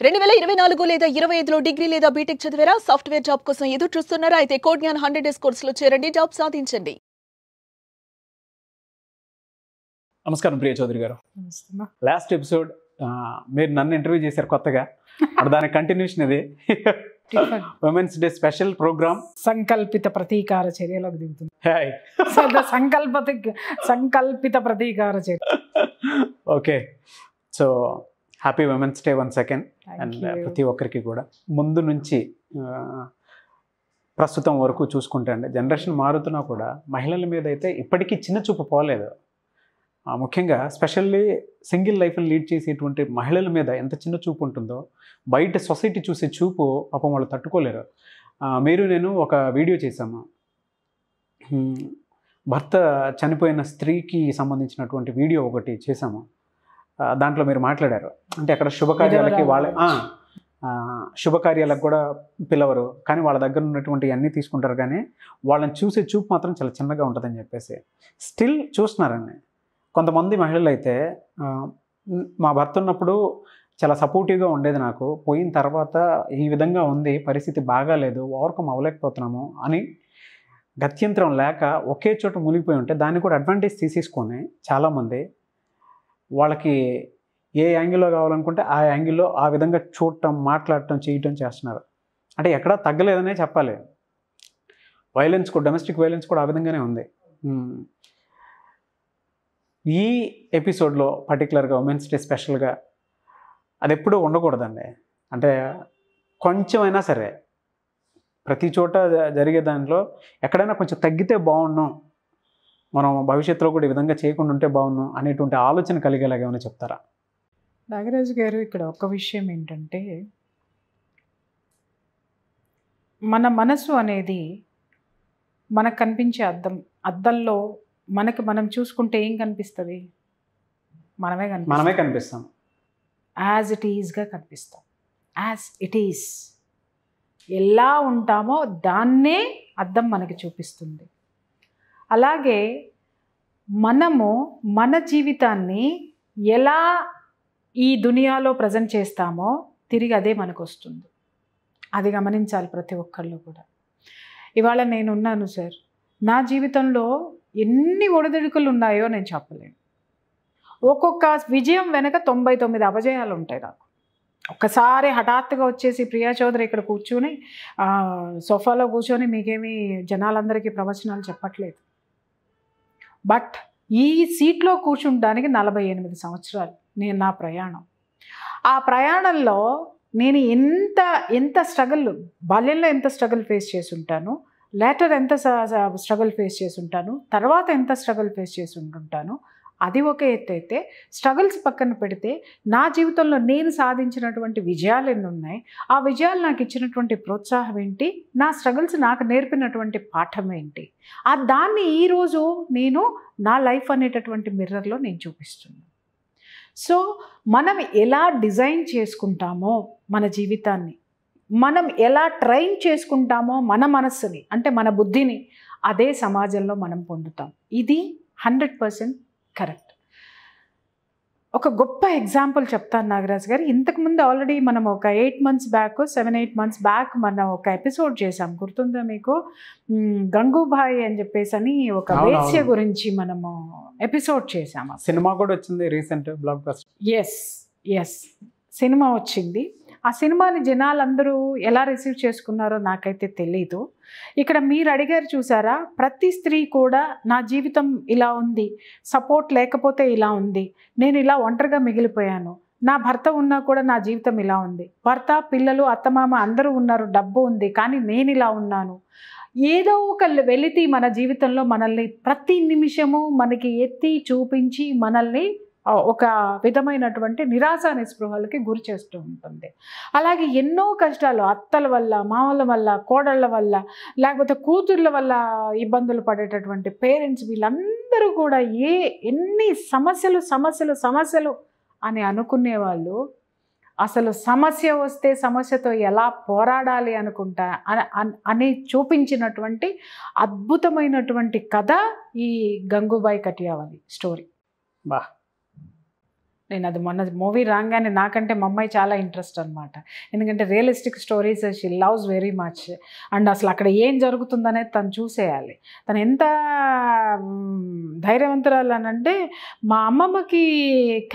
2024 లేదా 25లో డిగ్రీ లేదా బీటెక్ చదివారా? సాఫ్ట్వేర్ జాబ్ కోసం ఎదురు చూస్తున్నారా? అయితే కోడ్ జ్ఞాన్ 100 డేస్ కోర్సులో చేరండి, జాబ్ సాధించండి. నమస్కారం ప్రియ చౌదరి గారు. లాస్ట్ ఎపిసోడ్ మీరు నన్ను ఇంటర్వ్యూ చేశారు కొత్తగా, దాని కంటిన్యూషన్ ఇది. ఉమెన్స్ డే స్పెషల్ ప్రోగ్రామ్ సంకల్పిత ప్రతీకార చర్యలకు దిగుతుంది. సంకల్పిత ప్రతీకార చర్య. Okay, so happy women's day one second. And ప్రతి ఒక్కరికి కూడా ముందు నుంచి ప్రస్తుతం వరకు చూసుకుంటే అండి, జనరేషన్ మారుతున్నా కూడా మహిళల మీద అయితే ఇప్పటికీ చిన్న చూపు పోలేదు. ముఖ్యంగా స్పెషల్లీ సింగిల్ లైఫ్ని లీడ్ చేసేటువంటి మహిళల మీద ఎంత చిన్న చూపు ఉంటుందో బయట సొసైటీ చూసే చూపు పాపం వాళ్ళు తట్టుకోలేరు. మీరు నేను ఒక వీడియో చేశాము, భర్త చనిపోయిన స్త్రీకి సంబంధించినటువంటి వీడియో ఒకటి చేశాము. దాంట్లో మీరు మాట్లాడారు, అంటే అక్కడ శుభకార్యాలకి వాళ్ళ శుభకార్యాలకు కూడా పిలవరు, కానీ వాళ్ళ దగ్గర ఉన్నటువంటి అన్నీ తీసుకుంటారు, కానీ వాళ్ళని చూసే చూపు మాత్రం చాలా చిన్నగా ఉంటుందని చెప్పేసి స్టిల్ చూస్తున్నారండి. కొంతమంది మహిళలు అయితే మా భర్త ఉన్నప్పుడు చాలా సపోర్టివ్గా ఉండేది, నాకు పోయిన తర్వాత ఈ విధంగా ఉంది, పరిస్థితి బాగాలేదు, ఓవర్కమ్ అవ్వలేకపోతున్నాము అని గత్యంతరం లేక ఒకే చోట మునిగిపోయి ఉంటే దాన్ని కూడా అడ్వాంటేజ్ తీసేసుకొని చాలామంది వాళ్ళకి ఏ యాంగిల్లో కావాలనుకుంటే ఆ యాంగిల్లో ఆ విధంగా చూడటం, మాట్లాడటం, చేయటం చేస్తున్నారు. అంటే ఎక్కడా తగ్గలేదనే చెప్పాలి. వైలెన్స్ కూడా, డొమెస్టిక్ వైలెన్స్ కూడా ఆ విధంగానే ఉంది. ఈ ఎపిసోడ్లో పర్టికులర్గా ఉమెన్స్ డే స్పెషల్గా అది ఎప్పుడూ ఉండకూడదండి. అంటే కొంచెమైనా సరే ప్రతి చోట జరిగే దాంట్లో ఎక్కడైనా కొంచెం తగ్గితే బాగున్నాం, మనం భవిష్యత్తులో కూడా ఈ విధంగా చేయకుండా ఉంటే బాగున్నాం అనేటువంటి ఆలోచన కలిగేలాగా ఏమైనా చెప్తారా? నాగరాజు గారు, ఇక్కడ ఒక విషయం ఏంటంటే, మన మనసు అనేది మనకు కనిపించే అద్దంలో మనం చూసుకుంటే ఏం కనిపిస్తుంది? మనమే కనిపిస్తాం. యాజ్ ఇట్ ఈజ్గా కనిపిస్తాం. యాజ్ ఇట్ ఈజ్ ఎలా ఉంటామో దాన్నే అద్దం మనకి చూపిస్తుంది. అలాగే మనము మన జీవితాన్ని ఎలా ఈ దునియాలో ప్రజెంట్ చేస్తామో తిరిగి అదే మనకు వస్తుంది. అది గమనించాలి ప్రతి ఒక్కళ్ళు కూడా. ఇవాళ నేనున్నాను సార్, నా జీవితంలో ఎన్ని ఒడిదుడుకులు ఉన్నాయో నేను చెప్పలేను. ఒక్కొక్క విజయం వెనక 99 అపజయాలు ఉంటాయి నాకు. ఒక్కసారి హఠాత్తుగా వచ్చేసి ప్రియా చౌదరి ఇక్కడ కూర్చొని సోఫాలో కూర్చొని మీకేమీ జనాలందరికీ ప్రవచనాలు చెప్పట్లేదు. బట్ ఈ సీట్లో కూర్చుంటానికి 48 సంవత్సరాలు నా ప్రయాణం. ఆ ప్రయాణంలో నేను ఎంత స్ట్రగుల్, బాల్యంలో ఎంత స్ట్రగుల్ ఫేస్ చేసి ఉంటాను, లేటర్ ఎంత స్ట్రగుల్ ఫేస్ చేసి ఉంటాను, తర్వాత ఎంత స్ట్రగుల్ ఫేస్ చేసి ఉంటుంటాను, అది ఒక ఎత్తు అయితే స్ట్రగుల్స్ పక్కన పెడితే నా జీవితంలో నేను సాధించినటువంటి విజయాలు ఎన్ని ఉన్నాయి, ఆ విజయాలు నాకు ఇచ్చినటువంటి ప్రోత్సాహం ఏంటి, నా స్ట్రగుల్స్ నాకు నేర్పినటువంటి పాఠం ఏంటి, దాన్ని ఈరోజు నేను నా లైఫ్ అనేటటువంటి మిర్రర్లో నేను చూపిస్తున్నాను. సో మనం ఎలా డిజైన్ చేసుకుంటామో మన జీవితాన్ని, మనం ఎలా ట్రైన్ చేసుకుంటామో మన మనస్సుని, అంటే మన బుద్ధిని, అదే సమాజంలో మనం పొందుతాం. ఇది 100% కరెక్ట్. ఒక గొప్ప ఎగ్జాంపుల్ చెప్తాను నాగరాజ్ గారు. ఇంతకుముందు ఆల్రెడీ మనం ఒక 7-8 మంత్స్ బ్యాక్ మనం ఒక ఎపిసోడ్ చేసాం, గుర్తుందా మీకు? గంగూబాయి అని చెప్పేసి అని ఒక వేశ్య గురించి మనము ఎపిసోడ్ చేసాము. సినిమా కూడా వచ్చింది రీసెంట్, బ్లాక్ బస్టర్. ఎస్ సినిమా వచ్చింది. ఆ సినిమాని జనాలందరూ ఎలా రిసీవ్ చేసుకున్నారో నాకైతే తెలీదు. ఇక్కడ మీరు అడిగారు చూసారా, ప్రతి స్త్రీ కూడా నా జీవితం ఇలా ఉంది, సపోర్ట్ లేకపోతే ఇలా ఉంది, నేను ఇలా ఒంటరిగా మిగిలిపోయాను, నా భర్త ఉన్నా కూడా నా జీవితం ఇలా ఉంది, భర్త, పిల్లలు, అత్తమామ అందరూ ఉన్నారు, డబ్బు ఉంది, కానీ నేను ఇలా ఉన్నాను. ఏదో ఒక వెలితి మన జీవితంలో మనల్ని ప్రతి నిమిషము మనకి ఎత్తి చూపించి మనల్ని ఒక విధమైనటువంటి నిరాశ నిస్పృహలకి గురి చేస్తూ ఉంటుంది. అలాగే ఎన్నో కష్టాలు అత్తల వల్ల, మామల వల్ల, కోడళ్ళ వల్ల, లేకపోతే కూతుర్ల వల్ల ఇబ్బందులు పడేటటువంటి పేరెంట్స్, వీళ్ళందరూ కూడా ఎన్ని సమస్యలు అని అనుకునే వాళ్ళు అసలు సమస్య వస్తే సమస్యతో ఎలా పోరాడాలి అని చూపించినటువంటి అద్భుతమైనటువంటి కథ ఈ గంగూబాయి కటియావాలి స్టోరీ. నేను అది మొన్న మూవీ రాగానే నాకంటే మా అమ్మాయి చాలా ఇంట్రెస్ట్ అనమాట. ఎందుకంటే realistic stories she loves very much. And అసలు అక్కడ ఏం జరుగుతుందనేది తను చూసేయాలి. తను ఎంత ధైర్యవంతురాలు అని అంటే, మా అమ్మమ్మకి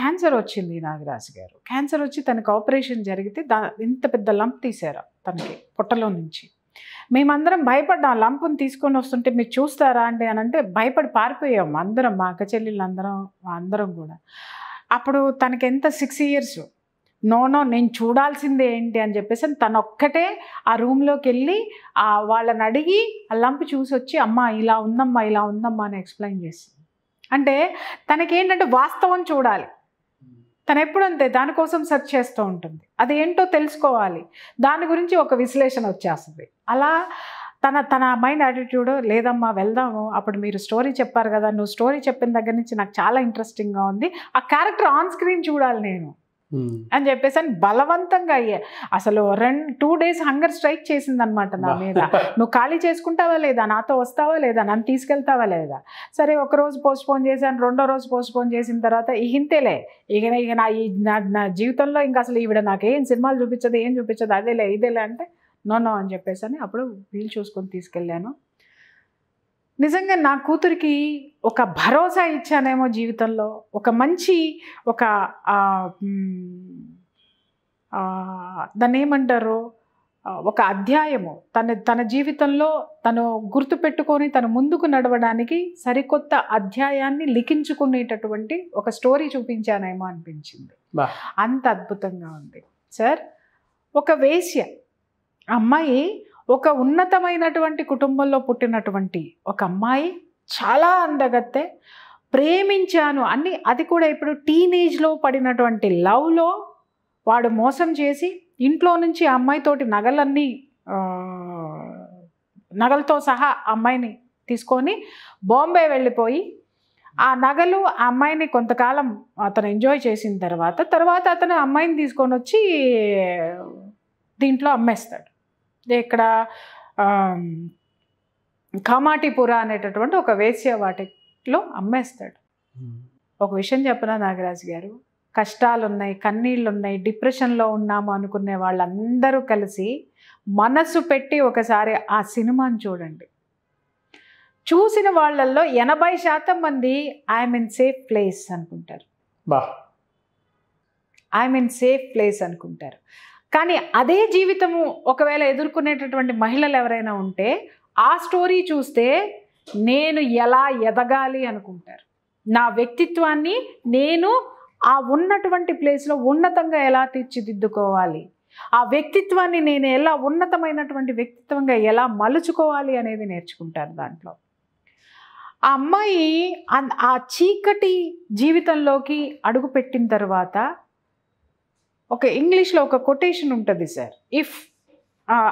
క్యాన్సర్ వచ్చింది నాగరాజు గారు. క్యాన్సర్ వచ్చి తనకు ఆపరేషన్ జరిగితే ఇంత పెద్ద లంప్ తీశారు తనకి పొట్టలో నుంచి. మేమందరం భయపడ్డాం. లంపుని తీసుకొని వస్తుంటే మీరు చూస్తారా అండి అని అంటే భయపడి పారిపోయాం అందరం, మా అక్క చెల్లెళ్ళు అందరం కూడా. అప్పుడు తనకి ఎంత 6 years. నో నేను చూడాల్సిందే ఏంటి అని చెప్పేసి తను ఒక్కటే ఆ రూమ్లోకి వెళ్ళి వాళ్ళని అడిగి ఆ లంప్ చూసి వచ్చి అమ్మ ఇలా ఉందమ్మా అని ఎక్స్ప్లెయిన్ చేసింది. అంటే తనకేంటంటే వాస్తవం చూడాలి. తను ఎప్పుడు అంతే దానికోసం సెర్చ్ చేస్తూ ఉంటుంది. అది ఏంటో తెలుసుకోవాలి, దాని గురించి ఒక విశ్లేషణ వచ్చేస్తుంది. అలా తన మైండ్ యాటిట్యూడ్ లేదమ్మా వెళ్దాము, అప్పుడు మీరు స్టోరీ చెప్పారు కదా, నువ్వు స్టోరీ చెప్పిన దగ్గర నుంచి నాకు చాలా ఇంట్రెస్టింగ్గా ఉంది, ఆ క్యారెక్టర్ ఆన్ స్క్రీన్ చూడాలి నేను అని చెప్పేసి బలవంతంగా అసలు 2 days హంగర్ స్ట్రైక్ చేసిందనమాట నా మీద. నువ్వు ఖాళీ చేసుకుంటావా లేదా, నాతో వస్తావా లేదా, నన్ను తీసుకెళ్తావా లేదా. సరే ఒకరోజు పోస్ట్పోన్ చేశాను, 2వ రోజు పోస్ట్పోన్ చేసిన తర్వాత ఇంతేలే ఇక నా జీవితంలో ఇంకా అసలు ఈవిడ నాకేం సినిమాలు చూపించదు, ఏం చూపించదు, అదేలే ఇదేలే అంటే నో అని చెప్పేసి అప్పుడు వీలు చూసుకొని తీసుకెళ్ళాను. నిజంగా నా కూతురికి ఒక భరోసా ఇచ్చానేమో జీవితంలో, ఒక మంచి దాన్ని ఏమంటారు, ఒక అధ్యాయము తన జీవితంలో తను గుర్తుపెట్టుకొని తను ముందుకు నడవడానికి సరికొత్త అధ్యాయాన్ని లిఖించుకునేటటువంటి ఒక స్టోరీ చూపించానేమో అనిపించింది. అంత అద్భుతంగా ఉంది సార్. ఒక వేశ్య అమ్మాయి, ఒక ఉన్నతమైనటువంటి కుటుంబంలో పుట్టినటువంటి ఒక అమ్మాయి, చాలా అందగత్తె, ప్రేమించాను అన్ని, అది కూడా ఇప్పుడు టీనేజ్లో పడినటువంటి లవ్లో వాడు మోసం చేసి ఇంట్లో నుంచి ఆ అమ్మాయితోటి నగలతో సహా అమ్మాయిని తీసుకొని బాంబే వెళ్ళిపోయి ఆ నగలు ఆ అమ్మాయిని కొంతకాలం అతను ఎంజాయ్ చేసిన తర్వాత అతను అమ్మాయిని తీసుకొని వచ్చి దీంట్లో అమ్మేస్తాడు. ఇక్కడ కామాటిపుర అనేటటువంటి ఒక వేశ్య వాటిలో అమ్మేస్తాడు. ఒక విషయం చెప్పనా నాగరాజు గారు, కష్టాలున్నాయి, కన్నీళ్ళున్నాయి, డిప్రెషన్లో ఉన్నాము అనుకునే వాళ్ళందరూ కలిసి మనసు పెట్టి ఒకసారి ఆ సినిమాని చూడండి. చూసిన వాళ్ళల్లో 80% మంది ఐఎమ్ ఇన్ సేఫ్ ప్లేస్ అనుకుంటారు. ఐఎమ్ ఇన్ సేఫ్ ప్లేస్ అనుకుంటారు. కానీ అదే జీవితము ఒకవేళ ఎదుర్కొనేటటువంటి మహిళలు ఎవరైనా ఉంటే ఆ స్టోరీ చూస్తే నేను ఎలా ఎదగాలి అనుకుంటారు. నా వ్యక్తిత్వాన్ని నేను ఆ ఉన్నటువంటి ప్లేస్లో ఉన్నతంగా ఎలా తీర్చిదిద్దుకోవాలి, ఆ వ్యక్తిత్వాన్ని నేను ఎలా ఉన్నతమైనటువంటి వ్యక్తిత్వంగా ఎలా మలుచుకోవాలి అనేది నేర్చుకుంటారు దాంట్లో. ఆ అమ్మాయి ఆ చీకటి జీవితంలోకి అడుగుపెట్టిన తర్వాత ఒక ఇంగ్లీష్లో ఒక కొటేషన్ ఉంటుంది సార్, ఇఫ్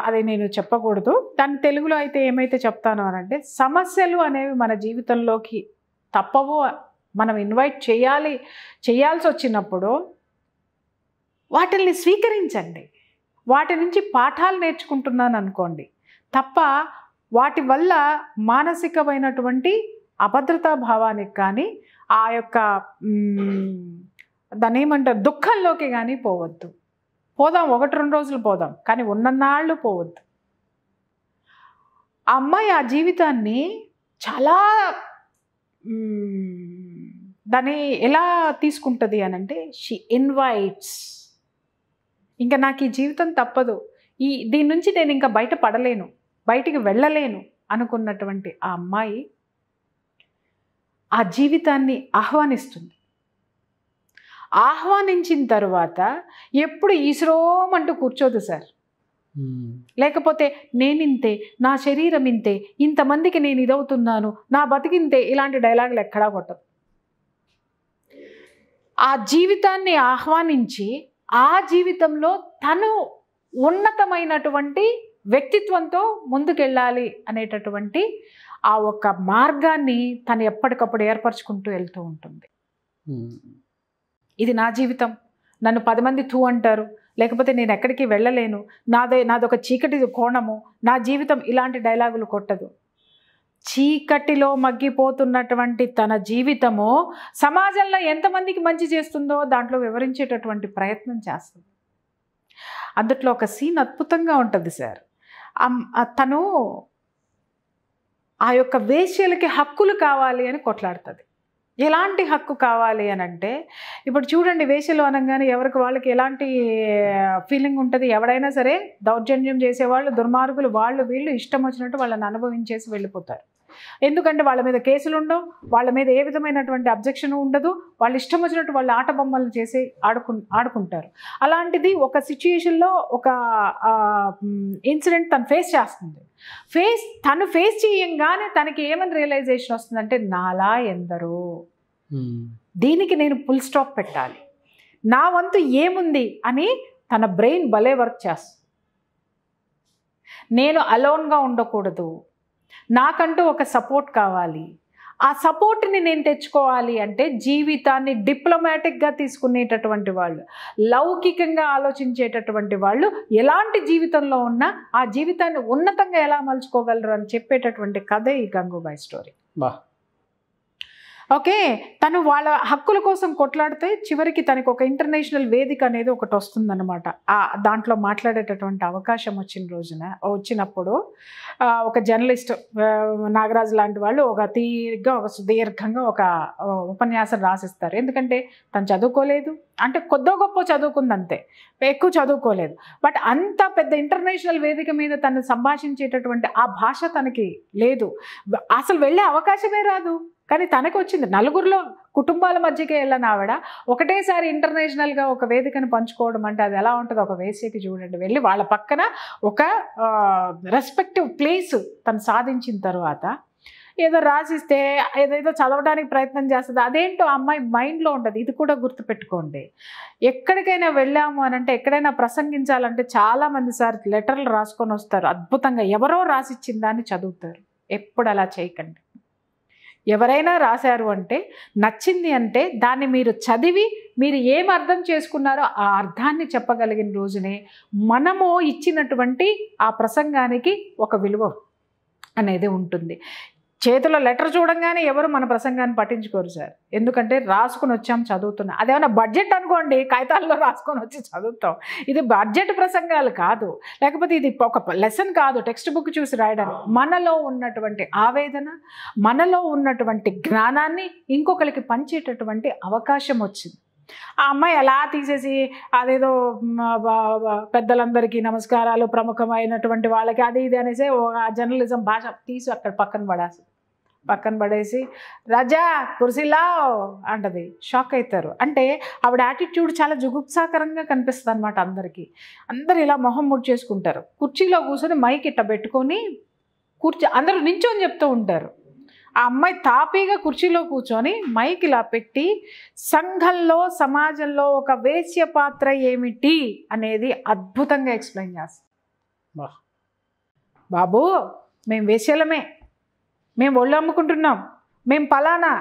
అది నేను చెప్పకూడదు, దాని తెలుగులో అయితే ఏమైతే చెప్తాను అని అంటే, సమస్యలు అనేవి మన జీవితంలోకి తప్పవు, మనం ఇన్వైట్ చేయాల్సి వచ్చినప్పుడు వాటిల్ని స్వీకరించండి. వాటి నుంచి పాఠాలు నేర్చుకుంటున్నాను అనుకోండి తప్ప వాటి వల్ల మానసికమైనటువంటి అభద్రతా భావానికి కానీ ఆ యొక్క దాన్ని ఏమంటారు దుఃఖంలోకి కానీ పోవద్దు. పోదాం 1-2 రోజులు పోదాం, కానీ ఉన్నన్నాళ్ళు పోవద్దు. ఆ అమ్మాయి ఆ జీవితాన్ని చాలా దాన్ని ఎలా తీసుకుంటుంది అని అంటే, షీ ఇన్వైట్స్, ఇంకా నాకు ఈ జీవితం తప్పదు, దీని నుంచి నేను ఇంకా బయటికి వెళ్ళలేను అనుకున్నటువంటి ఆ అమ్మాయి ఆ జీవితాన్ని ఆహ్వానిస్తుంది. ఆహ్వానించిన తర్వాత ఎప్పుడు ఈశ్వరోమంటూ కూర్చోదు సార్. లేకపోతే నేనింతే, నా శరీరం ఇంతే, ఇంతమందికి నేను ఇదవుతున్నాను, నా బతికింతే, ఇలాంటి డైలాగులు ఎక్కడా కొట్టదు. ఆ జీవితాన్ని ఆహ్వానించి ఆ జీవితంలో తను ఉన్నతమైనటువంటి వ్యక్తిత్వంతో ముందుకెళ్ళాలి అనేటటువంటి ఆ ఒక్క మార్గాన్ని తను ఎప్పటికప్పుడు ఏర్పరచుకుంటూ వెళ్తూ ఉంటుంది. ఇది నా జీవితం, నన్ను 10 మంది తూ అంటారు, లేకపోతే నేను ఎక్కడికి వెళ్ళలేను, నాదొక చీకటి కోణము, నా జీవితం, ఇలాంటి డైలాగులు కొట్టదు. చీకటిలో మగ్గిపోతున్నటువంటి తన జీవితము సమాజంలో ఎంతమందికి మంచి చేస్తుందో దాంట్లో వివరించేటటువంటి ప్రయత్నం చేస్తుంది. అందుట్లో ఒక సీన్ అద్భుతంగా ఉంటుంది సార్. తను ఆ యొక్క వేశ్యలకి హక్కులు కావాలి అని కొట్లాడుతుంది. ఎలాంటి హక్కు కావాలి అని అంటే, ఇప్పుడు చూడండి, వేశ్యలు అనగానే ఎవరికి వాళ్ళకి ఎలాంటి ఫీలింగ్ ఉంటుంది. ఎవడైనా సరే దౌర్జన్యం చేసేవాళ్ళు, దుర్మార్గులు, వాళ్ళు వీళ్ళు ఇష్టం వచ్చినట్టు వాళ్ళని అనుభవించేసి వెళ్ళిపోతారు. ఎందుకంటే వాళ్ళ మీద కేసులు ఉండవు, వాళ్ళ మీద ఏ విధమైనటువంటి అబ్జెక్షన్ ఉండదు, వాళ్ళు ఇష్టం వచ్చినట్టు వాళ్ళు ఆట బొమ్మలు చేసి ఆడుకుంటారు. అలాంటిది ఒక సిచ్యుయేషన్లో ఒక ఇన్సిడెంట్ తను ఫేస్ చేస్తుంది. తను ఫేస్ చేయంగానే తనకి ఏమని రియలైజేషన్ వస్తుందంటే, నాలా ఎందరో, దీనికి నేను ఫుల్ స్టాప్ పెట్టాలి, నా వంతు ఏముంది అని తన బ్రెయిన్ భలే వర్క్ చేస్తుంది. నేను అలోన్గా ఉండకూడదు, నాకంటూ ఒక సపోర్ట్ కావాలి. ఆ సపోర్ట్ని నేను తెచ్చుకోవాలి అంటే జీవితాన్ని డిప్లొమాటిక్గా తీసుకునేటటువంటి వాళ్ళు, లౌకికంగా ఆలోచించేటటువంటి వాళ్ళు ఎలాంటి జీవితంలో ఉన్నా ఆ జీవితాన్ని ఉన్నతంగా ఎలా మలుచుకోగలరు అని చెప్పేటటువంటి కథే ఈ గంగూబాయ్ స్టోరీ. ఓకే, తను వాళ్ళ హక్కుల కోసం కొట్లాడితే చివరికి తనకు ఒక ఇంటర్నేషనల్ వేదిక అనేది ఒకటి వస్తుందన్నమాట. దాంట్లో మాట్లాడేటటువంటి అవకాశం వచ్చినప్పుడు ఒక జర్నలిస్ట్ నాగరాజు లాంటి వాళ్ళు ఒక సుదీర్ఘంగా ఒక ఉపన్యాసం రాసిస్తారు. ఎందుకంటే తను చదువుకోలేదు, అంటే కొద్దో గొప్ప చదువుకుందంతే, ఎక్కువ చదువుకోలేదు. బట్ అంత పెద్ద ఇంటర్నేషనల్ వేదిక మీద తను సంభాషించేటటువంటి ఆ భాష తనకి లేదు, అసలు వెళ్ళే అవకాశమే రాదు. కానీ తనకు వచ్చింది. నలుగురిలో కుటుంబాల మధ్యకే వెళ్ళని ఆవిడ ఒకటేసారి ఇంటర్నేషనల్గా ఒక వేదికను పంచుకోవడం అంటే అది ఎలా ఉంటుందో ఒక వేశ్యకి చూడండి. వెళ్ళి వాళ్ళ పక్కన ఒక రెస్పెక్టివ్ ప్లేస్ తను సాధించిన తర్వాత ఏదో రాసిస్తే ఏదేదో చదవడానికి ప్రయత్నం చేస్తుంది. అదేంటో అమ్మాయి మైండ్లో ఉంటుంది. ఇది కూడా గుర్తుపెట్టుకోండి, ఎక్కడికైనా వెళ్ళాము అని అంటే, ఎక్కడైనా ప్రసంగించాలంటే చాలామంది సార్ లెటర్లు రాసుకొని వస్తారు. అద్భుతంగా ఎవరో రాసిచ్చిన దాన్ని చదువుతారు. ఎప్పుడు అలా చేయకండి. ఎవరైనా రాశారు అంటే, నచ్చింది అంటే దాన్ని మీరు చదివి మీరు ఏం అర్థం చేసుకున్నారో ఆ అర్థాన్ని చెప్పగలిగిన రోజునే మనము ఇచ్చినటువంటి ఆ ప్రసంగానికి ఒక విలువ అనేది ఉంటుంది. చేతిలో లెటర్ చూడంగానే ఎవరు మన ప్రసంగాన్ని పట్టించుకోరు సార్. ఎందుకంటే రాసుకొని వచ్చాం, చదువుతున్నా. అదేమన్నా బడ్జెట్ అనుకోండి, కాగితాల్లో రాసుకొని వచ్చి చదువుతాం. ఇది బడ్జెట్ ప్రసంగాలు కాదు, లేకపోతే ఇది ఒక లెసన్ కాదు టెక్స్ట్ బుక్ చూసి రాయడానికి. మనలో ఉన్నటువంటి ఆవేదన, మనలో ఉన్నటువంటి జ్ఞానాన్ని ఇంకొకరికి పంచేటటువంటి అవకాశం వచ్చింది. ఆ అమ్మాయి అలా తీసేసి అదేదో పెద్దలందరికీ నమస్కారాలు, ప్రముఖమైనటువంటి వాళ్ళకి అది ఇది అనేసి జర్నలిజం భాష తీసి అక్కడ పక్కన పడేసి రాజా కుర్సీలావ్ అంటది. షాక్ అవుతారు. అంటే ఆవిడ యాటిట్యూడ్ చాలా జుగుప్సాకరంగా కనిపిస్తుంది అనమాట అందరికీ. అందరు ఇలా మొహం ముడి చేసుకుంటారు. కుర్చీలో కూర్చొని మైక్ ఇట్ట పెట్టుకొని అందరూ నించొని చెప్తూ ఉంటారు. ఆ అమ్మాయి తాపీగా కుర్చీలో కూర్చొని మైక్ ఇలా పెట్టి సంఘంలో, సమాజంలో ఒక వేశ్య పాత్ర ఏమిటి అనేది అద్భుతంగా ఎక్స్ప్లెయిన్ చేస్తాం. బాబు, మేము వేశ్యలమే, మేము ఒళ్ళు అమ్ముకుంటున్నాం, మేము పలానా.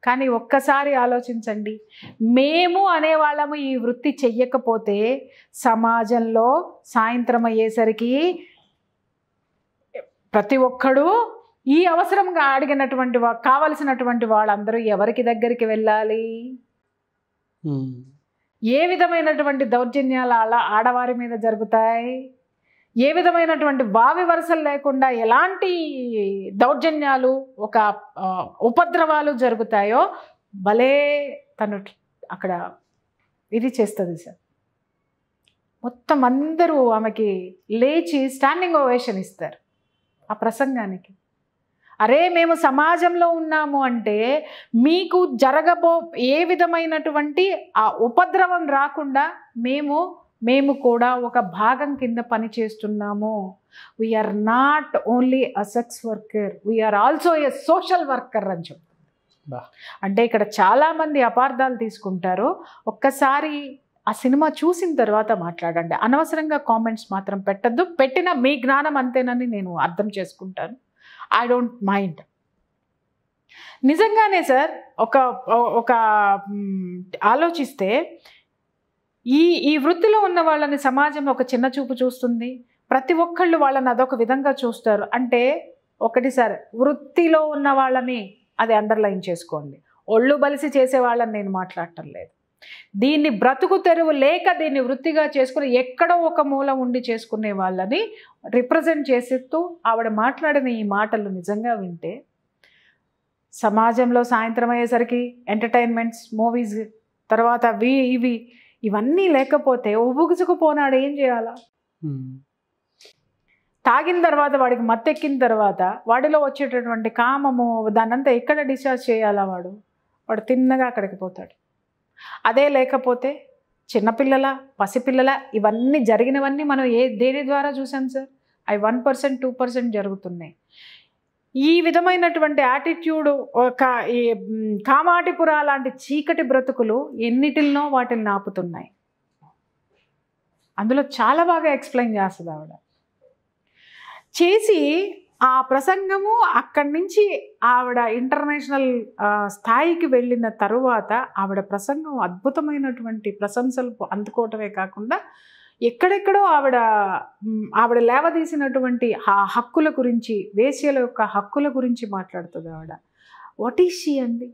కానీ ఒక్కసారి ఆలోచించండి, మేము అనేవాళ్ళము ఈ వృత్తి చెయ్యకపోతే సమాజంలో సాయంత్రం అయ్యేసరికి ప్రతి ఒక్కడు ఈ అవసరంగా అడిగినటువంటి కావలసినటువంటి వాళ్ళందరూ ఎవరికి దగ్గరికి వెళ్ళాలి? ఏ విధమైనటువంటి దౌర్జన్యాలు ఆడవారి మీద జరుగుతాయి? ఏ విధమైనటువంటి వావి వరుసలు లేకుండా ఎలాంటి దౌర్జన్యాలు, ఒక ఉపద్రవాలు జరుగుతాయో భలే తను అక్కడ ఇది చేస్తుంది సార్. మొత్తం అందరూ ఆమెకి లేచి స్టాండింగ్ ఓవేషన్ ఇస్తారు ఆ ప్రసంగానికి. అరే, మేము సమాజంలో ఉన్నాము అంటే మీకు ఏ విధమైనటువంటి ఆ ఉపద్రవం రాకుండా మేము కూడా ఒక భాగం కింద పని చేస్తున్నాము. We are not only a sex worker, we are also a social worker అని చెప్తుంది. అంటే ఇక్కడ చాలామంది అపార్థాలు తీసుకుంటారు. ఒక్కసారి ఆ సినిమా చూసిన తర్వాత మాట్లాడండి. అనవసరంగా కామెంట్స్ మాత్రం పెట్టద్దు. పెట్టిన మీ జ్ఞానం అంతేనని నేను అర్థం చేసుకుంటాను. I don't mind. నిజంగానే సార్ ఒక ఆలోచిస్తే ఈ వృత్తిలో ఉన్న వాళ్ళని సమాజం ఒక చిన్న చూపు చూస్తుంది. ప్రతి ఒక్కళ్ళు వాళ్ళని అదొక విధంగా చూస్తారు. అంటే ఒకటి సార్, వృత్తిలో ఉన్న వాళ్ళని అది అండర్లైన్ చేసుకోండి. ఒళ్ళు బలిసి చేసే వాళ్ళని నేను మాట్లాడటం లేదు. దీన్ని బ్రతుకు తెరువు లేక దీన్ని వృత్తిగా చేసుకుని ఎక్కడో ఒక మూల ఉండి చేసుకునే వాళ్ళని రిప్రజెంట్ చేసేస్తూ ఆవిడ మాట్లాడిన ఈ మాటలు నిజంగా వింటే సమాజంలో సాయంత్రం అయ్యేసరికి ఎంటర్టైన్మెంట్స్, మూవీస్, తర్వాత ఇవన్నీ లేకపోతే ఉబుగుసుకుపోనాడు ఏం చేయాలా? తాగిన తర్వాత వాడికి మత్తెక్కిన తర్వాత వాడిలో వచ్చేటటువంటి కామము దాన్నంతా ఎక్కడ డిశ్చార్జ్ చేయాలా? వాడు తిన్నగా అక్కడికి పోతాడు. అదే లేకపోతే చిన్నపిల్లల, పసిపిల్లల ఇవన్నీ జరిగినవన్నీ మనం దేని ద్వారా చూసాం సార్? అవి 1%, 2% జరుగుతున్నాయి. ఈ విధమైనటువంటి యాటిట్యూడ్, ఈ కామాటిపుర లాంటి చీకటి బ్రతుకులు ఎన్నిటినో వాటిని ఆపుతున్నాయి. అందులో చాలా బాగా ఎక్స్ప్లెయిన్ చేస్తుంది ఆవిడ. చేసి ఆ ప్రసంగము అక్కడి నుంచి ఆవిడ ఇంటర్నేషనల్ స్థాయికి వెళ్ళిన తరువాత ఆవిడ ప్రసంగం అద్భుతమైనటువంటి ప్రశంసలు అందుకోవటమే కాకుండా ఎక్కడెక్కడో ఆవిడ లేవదీసినటువంటి ఆ హక్కుల గురించి, వేశ్యల యొక్క హక్కుల గురించి మాట్లాడుతుంది ఆవిడ. వాట్ ఈజ్ షీ అండి?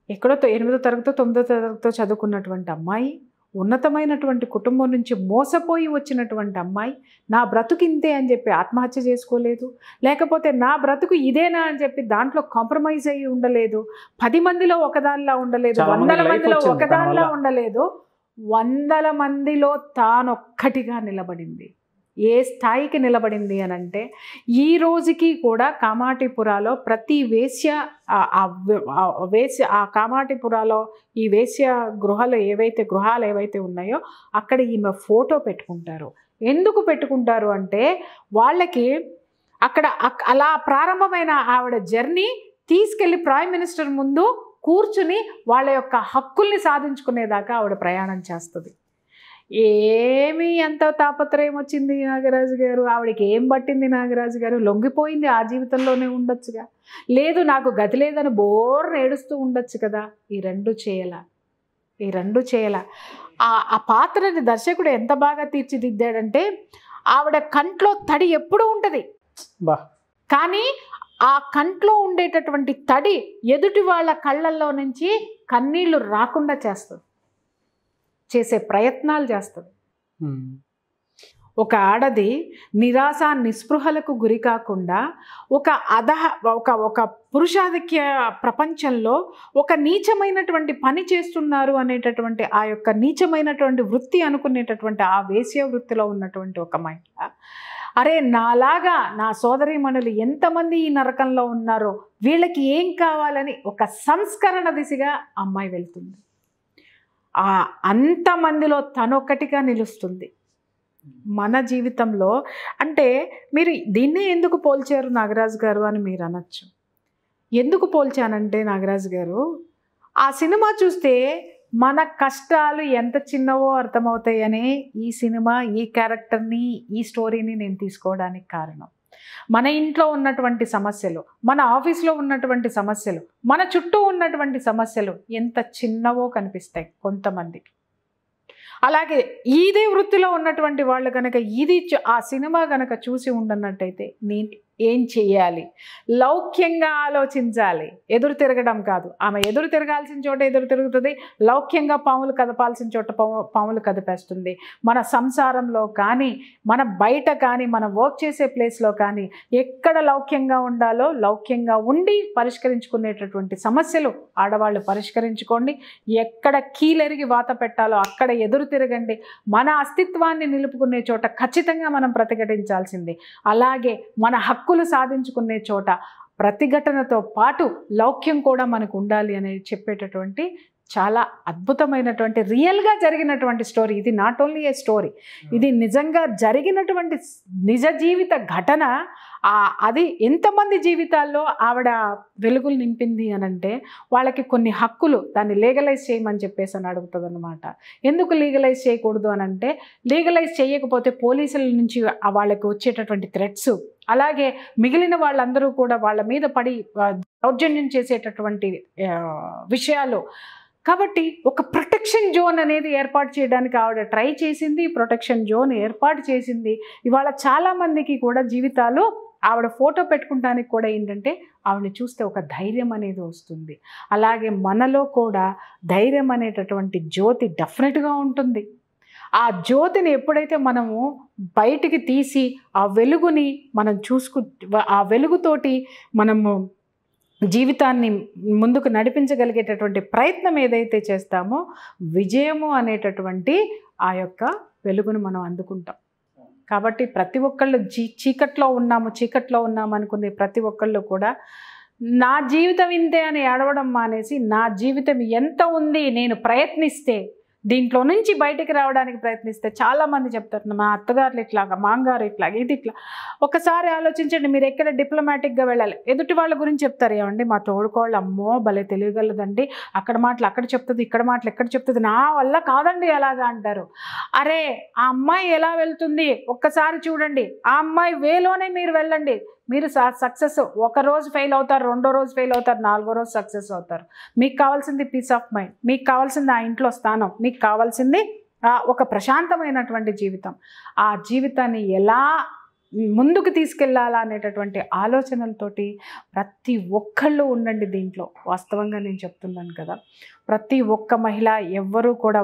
ఎక్కడో 8వ తరగతో 9వ తరగతో చదువుకున్నటువంటి అమ్మాయి, ఉన్నతమైనటువంటి కుటుంబం నుంచి మోసపోయి వచ్చినటువంటి అమ్మాయి, నా బ్రతుకు ఇంతే అని చెప్పి ఆత్మహత్య చేసుకోలేదు, లేకపోతే నా బ్రతుకు ఇదేనా అని చెప్పి దాంట్లో కాంప్రమైజ్ అయ్యి ఉండలేదు, 10 మందిలో ఒకదానిలా ఉండలేదు, 100 మందిలో ఒకదానిలా ఉండలేదు, 100 మందిలో తానొక్కటిగా నిలబడింది. ఏ స్థాయికి నిలబడింది అని అంటే ఈ రోజుకి కూడా కామాటిపురాలో ప్రతి వేశ్య ఆ కామాటిపురాలో ఈ వేశ్య గృహాలు ఏవైతే ఉన్నాయో అక్కడ ఈమె ఫోటో పెట్టుకుంటారు. ఎందుకు పెట్టుకుంటారు అంటే వాళ్ళకి అక్కడ అలా ప్రారంభమైన ఆవిడ జర్నీ తీసుకెళ్ళి ప్రైమ్ మినిస్టర్ ముందు కూర్చుని వాళ్ళ యొక్క హక్కుల్ని సాధించుకునేదాకా ఆవిడ ప్రయాణం చేస్తుంది. ఏమీ ఎంత తాపత్రయం వచ్చింది నాగరాజు గారు? ఆవిడకి ఏం పట్టింది నాగరాజు గారు? లొంగిపోయింది, ఆ జీవితంలోనే ఉండొచ్చుగా. లేదు నాకు గతి లేదని బోర్ ఏడుస్తూ ఉండొచ్చు కదా. ఈ రెండు చేయాల. ఆ పాత్రని దర్శకుడు ఎంత బాగా తీర్చిదిద్దాడంటే ఆవిడ కంట్లో తడి ఎప్పుడూ ఉంటుంది, కానీ ఆ కంట్లో ఉండేటటువంటి తడి ఎదుటి వాళ్ళ కళ్ళల్లో నుంచి కన్నీళ్లు రాకుండా చేసే ప్రయత్నాలు చేస్తుంది. ఒక ఆడది నిరాశ నిస్పృహలకు గురి కాకుండా ఒక పురుషాధిక్య ప్రపంచంలో ఒక నీచమైనటువంటి పని చేస్తున్నారు అనేటటువంటి ఆ యొక్క నీచమైనటువంటి వృత్తి అనుకునేటటువంటి ఆ వేశ్య వృత్తిలో ఉన్నటువంటి ఒక మహిళ, అరే నాలాగా నా సోదరీమణులు ఎంతమంది ఈ నరకంలో ఉన్నారో వీళ్ళకి ఏం కావాలని ఒక సంస్కరణ దిశగా అమ్మాయి వెళ్తుంది. అంతమందిలో తనొక్కటిగా నిలుస్తుంది. మన జీవితంలో అంటే మీరు దీన్నే ఎందుకు పోల్చారు నాగరాజు గారు అని మీరు అనొచ్చు. ఎందుకు పోల్చానంటే నాగరాజు గారు, ఆ సినిమా చూస్తే మన కష్టాలు ఎంత చిన్నవో అర్థమవుతాయని ఈ సినిమా, ఈ క్యారెక్టర్ని, ఈ స్టోరీని నేను తీసుకోవడానికి కారణం. మన ఇంట్లో ఉన్నటువంటి సమస్యలు, మన ఆఫీస్లో ఉన్నటువంటి సమస్యలు, మన చుట్టూ ఉన్నటువంటి సమస్యలు ఎంత చిన్నవో కనిపిస్తాయి కొంతమందికి. అలాగే ఇదే వృత్తిలో ఉన్నటువంటి వాళ్ళు కనుక ఆ సినిమా కనుక చూసి ఉండనట్టయితే నేను ఏం చెయ్యాలి, లౌక్యంగా ఆలోచించాలి, ఎదురు తిరగడం కాదు. ఆమె ఎదురు తిరగాల్సిన చోట ఎదురు తిరుగుతుంది, లౌక్యంగా పాములు కదపాల్సిన చోట పాములు కదిపేస్తుంది. మన సంసారంలో కానీ, మన బయట కానీ, మన వర్క్ చేసే ప్లేస్లో కానీ ఎక్కడ లౌక్యంగా ఉండాలో లౌక్యంగా ఉండి పరిష్కరించుకునేటటువంటి సమస్యలు ఆడవాళ్ళు పరిష్కరించుకోండి. ఎక్కడ కీలెరిగి వాత పెట్టాలో అక్కడ ఎదురు తిరగండి. మన అస్తిత్వాన్ని నిలుపుకునే చోట ఖచ్చితంగా మనం ప్రతిఘటించాల్సింది. అలాగే మన హక్కులు సాధించుకునే చోట ప్రతిఘటనతో పాటు లౌక్యం కూడా మనకు ఉండాలి అనేది చెప్పేటటువంటి చాలా అద్భుతమైనటువంటి రియల్గా జరిగినటువంటి స్టోరీ ఇది. నాట్ ఓన్లీ ఏ స్టోరీ, ఇది నిజంగా జరిగినటువంటి నిజ జీవిత ఘటన. అది ఎంతమంది జీవితాల్లో ఆవిడ వెలుగులు నింపింది అనంటే వాళ్ళకి కొన్ని హక్కులు దాన్ని లీగలైజ్ చేయమని చెప్పేసి అని అడుగుతుంది అనమాట. ఎందుకు లీగలైజ్ చేయకూడదు అనంటే లీగలైజ్ చేయకపోతే పోలీసుల నుంచి వాళ్ళకి వచ్చేటటువంటి థ్రెట్స్, అలాగే మిగిలిన వాళ్ళందరూ కూడా వాళ్ళ మీద పడి దౌర్జన్యం చేసేటటువంటి విషయాలు. కాబట్టి ఒక ప్రొటెక్షన్ జోన్ అనేది ఏర్పాటు చేయడానికి ఆవిడ ట్రై చేసింది, ప్రొటెక్షన్ జోన్ ఏర్పాటు చేసింది. ఇవాళ చాలామందికి కూడా జీవితాలు ఆవిడ ఫోటో పెట్టుకుంటానికి కూడా ఏంటంటే ఆవిడని చూస్తే ఒక ధైర్యం అనేది వస్తుంది. అలాగే మనలో కూడా ధైర్యం అనేటటువంటి జ్యోతి డెఫినెట్గా ఉంటుంది. ఆ జ్యోతిని ఎప్పుడైతే మనము బయటికి తీసి ఆ వెలుగుని మనం ఆ వెలుగుతోటి మనము జీవితాన్ని ముందుకు నడిపించగలిగేటటువంటి ప్రయత్నం ఏదైతే చేస్తామో విజయము అనేటటువంటి ఆ యొక్క వెలుగును మనం అందుకుంటాం. కాబట్టి ప్రతి ఒక్కళ్ళు చీకట్లో ఉన్నాము అనుకునే ప్రతి ఒక్కళ్ళు కూడా నా జీవితం ఇంతే అని ఏడవడం మానేసి, నా జీవితం ఎంత ఉంది, నేను ప్రయత్నిస్తే, దీంట్లో నుంచి బయటికి రావడానికి ప్రయత్నిస్తే, చాలామంది చెప్తారు మా అత్తగారులు ఇట్లాగా, మాంగారు ఇట్లాగా, ఇది ఇట్లా. ఒకసారి ఆలోచించండి, మీరు ఎక్కడ డిప్లొమాటిక్గా వెళ్ళాలి. ఎదుటి వాళ్ళ గురించి చెప్తారు, ఏమండి మా తోడుకోళ్ళు అమ్మో భలే తెలియగలదండి, అక్కడ మాటలు అక్కడ చెప్తుంది, ఇక్కడ మాటలు ఎక్కడ చెప్తుంది, నా వల్ల కాదండి అలాగా అంటారు. అరే ఆ అమ్మాయి ఎలా వెళ్తుంది ఒక్కసారి చూడండి, ఆ అమ్మాయి వేలోనే మీరు వెళ్ళండి. మీరు సక్సెస్ ఒక రోజు ఫెయిల్ అవుతారు, రెండో రోజు ఫెయిల్ అవుతారు, నాలుగో రోజు సక్సెస్ అవుతారు. మీకు కావాల్సింది పీస్ ఆఫ్ మైండ్, మీకు కావాల్సింది ఆ ఇంట్లో స్థానం, మీకు కావాల్సింది ఒక ప్రశాంతమైనటువంటి జీవితం. ఆ జీవితాన్ని ఎలా ముందుకు తీసుకెళ్లాలా అనేటటువంటి ఆలోచనలతోటి ప్రతి ఒక్కళ్ళు ఉండండి దీంట్లో. వాస్తవంగా నేను చెప్తున్నాను కదా, ప్రతి ఒక్క మహిళ ఎవ్వరూ కూడా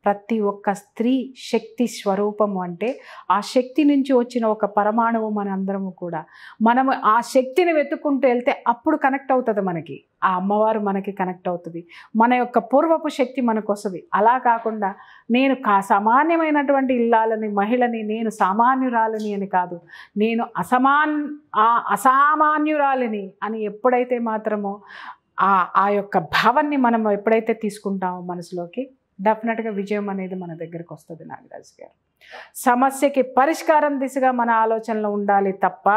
ప్రతి ఒక్క స్త్రీ శక్తి స్వరూపము. అంటే ఆ శక్తి నుంచి వచ్చిన ఒక పరమాణువు మన అందరము కూడా. మనము ఆ శక్తిని వెతుక్కుంటూ వెళ్తే అప్పుడు కనెక్ట్ అవుతుంది మనకి, ఆ అమ్మవారు మనకి కనెక్ట్ అవుతుంది, మన యొక్క పూర్వపు శక్తి మనకు వస్తుంది. అలా కాకుండా నేను సామాన్యమైనటువంటి ఇల్లాలని, మహిళని, నేను సామాన్యురాలని అని కాదు, నేను అసామాన్యురాలిని అని ఎప్పుడైతే మాత్రమో ఆ యొక్క భావాన్ని మనం ఎప్పుడైతే తీసుకుంటామో మనసులోకి, డెఫినెట్గా విజయం అనేది మన దగ్గరికి వస్తుంది. నాగరాజు గారు, సమస్యకి పరిష్కారం దిశగా మన ఆలోచనలు ఉండాలి తప్ప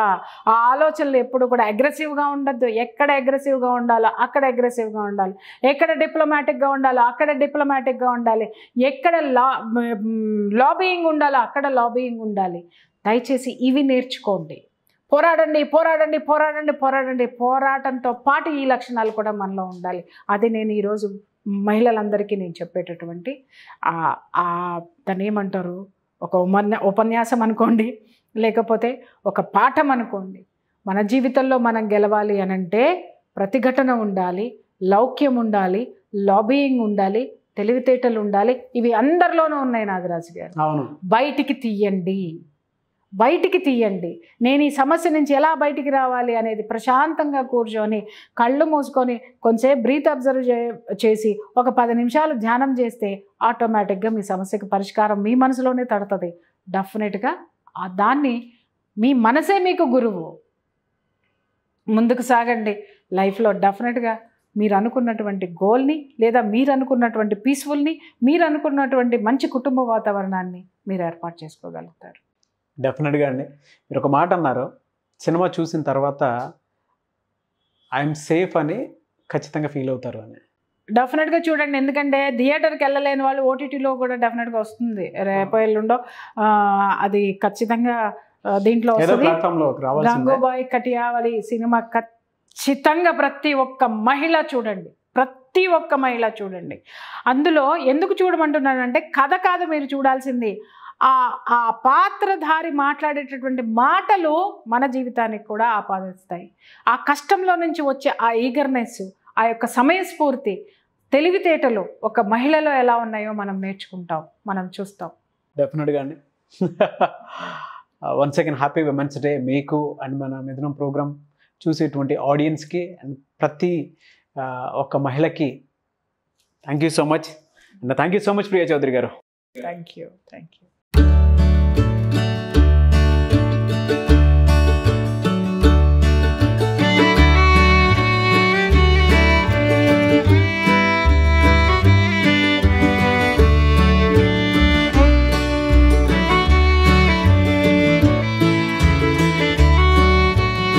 ఆ ఆలోచనలు ఎప్పుడు కూడా అగ్రెసివ్గా ఉండద్దు. ఎక్కడ అగ్రెసివ్గా ఉండాలో అక్కడ అగ్రెసివ్గా ఉండాలి, ఎక్కడ డిప్లొమాటిక్గా ఉండాలో అక్కడ డిప్లొమాటిక్గా ఉండాలి, ఎక్కడ లాబీయింగ్ ఉండాలో అక్కడ లాబీయింగ్ ఉండాలి. దయచేసి ఇవి నేర్చుకోండి. పోరాడండి, పోరాడండి, పోరాడండి, పోరాడండి. పోరాటంతో పాటు ఈ లక్షణాలు కూడా మనలో ఉండాలి. అది నేను ఈరోజు మహిళలందరికీ నేను చెప్పేటటువంటి దాన్ని ఏమంటారు, ఒక ఉపన్యాసం అనుకోండి, లేకపోతే ఒక పాఠం అనుకోండి. మన జీవితంలో మనం గెలవాలి అనంటే ప్రతిఘటన ఉండాలి, లౌక్యం ఉండాలి, లాబీయింగ్ ఉండాలి, తెలివితేటలు ఉండాలి. ఇవి అందరిలోనూ ఉన్నాయి నాగరాజు గారు. అవును, బయటికి తీయండి. నేను ఈ సమస్య నుంచి ఎలా బయటికి రావాలి అనేది ప్రశాంతంగా కూర్చొని కళ్ళు మూసుకొని కొంచెంసేపు బ్రీత్ అబ్జర్వ్ చేసి ఒక 10 నిమిషాలు ధ్యానం చేస్తే ఆటోమేటిక్గా మీ సమస్యకి పరిష్కారం మీ మనసులోనే తడుతుంది. డెఫినెట్గా దాన్ని మీ మనసే మీకు గురువు. ముందుకు సాగండి లైఫ్లో. డెఫినెట్గా మీరు అనుకున్నటువంటి గోల్ని, లేదా మీరు అనుకున్నటువంటి పీస్ఫుల్ని, మీరు అనుకున్నటువంటి మంచి కుటుంబ వాతావరణాన్ని మీరు ఏర్పాటు చేసుకోగలుగుతారు. డెఫినెట్గా అండి. మీరు ఒక మాట అన్నారు, సినిమా చూసిన తర్వాత ఐఎమ్ సేఫ్ అని ఖచ్చితంగా ఫీల్ అవుతారు అని. డెఫినెట్గా చూడండి, ఎందుకంటే థియేటర్కి వెళ్ళలేని వాళ్ళు ఓటీటీలో కూడా డెఫినెట్గా వస్తుంది. రేపో ఎల్లుండో అది ఖచ్చితంగా దీంట్లో వస్తుంది. గంగూబాయ్ కటియావళి సినిమా ఖచ్చితంగా ప్రతి ఒక్క మహిళ చూడండి. అందులో ఎందుకు చూడమంటున్నానంటే కథ కాదు మీరు చూడాల్సింది, ఆ పాత్రధారి మాట్లాడేటటువంటి మాటలు మన జీవితానికి కూడా ఆపాదిస్తాయి. ఆ కష్టంలో నుంచి వచ్చే ఆ ఈగర్నెస్, ఆ యొక్క సమయస్ఫూర్తి, తెలివితేటలు ఒక మహిళలో ఎలా ఉన్నాయో మనం నేర్చుకుంటాం, మనం చూస్తాం. డెఫినెట్గా అండి. Once again happy women's day మీకు అండ్ మన మిథునం ప్రోగ్రామ్ చూసేటువంటి ఆడియన్స్కి అండ్ ప్రతి ఒక్క మహిళకి thank you so much. And thank you so much Priya Chowdary గారు. Thank you.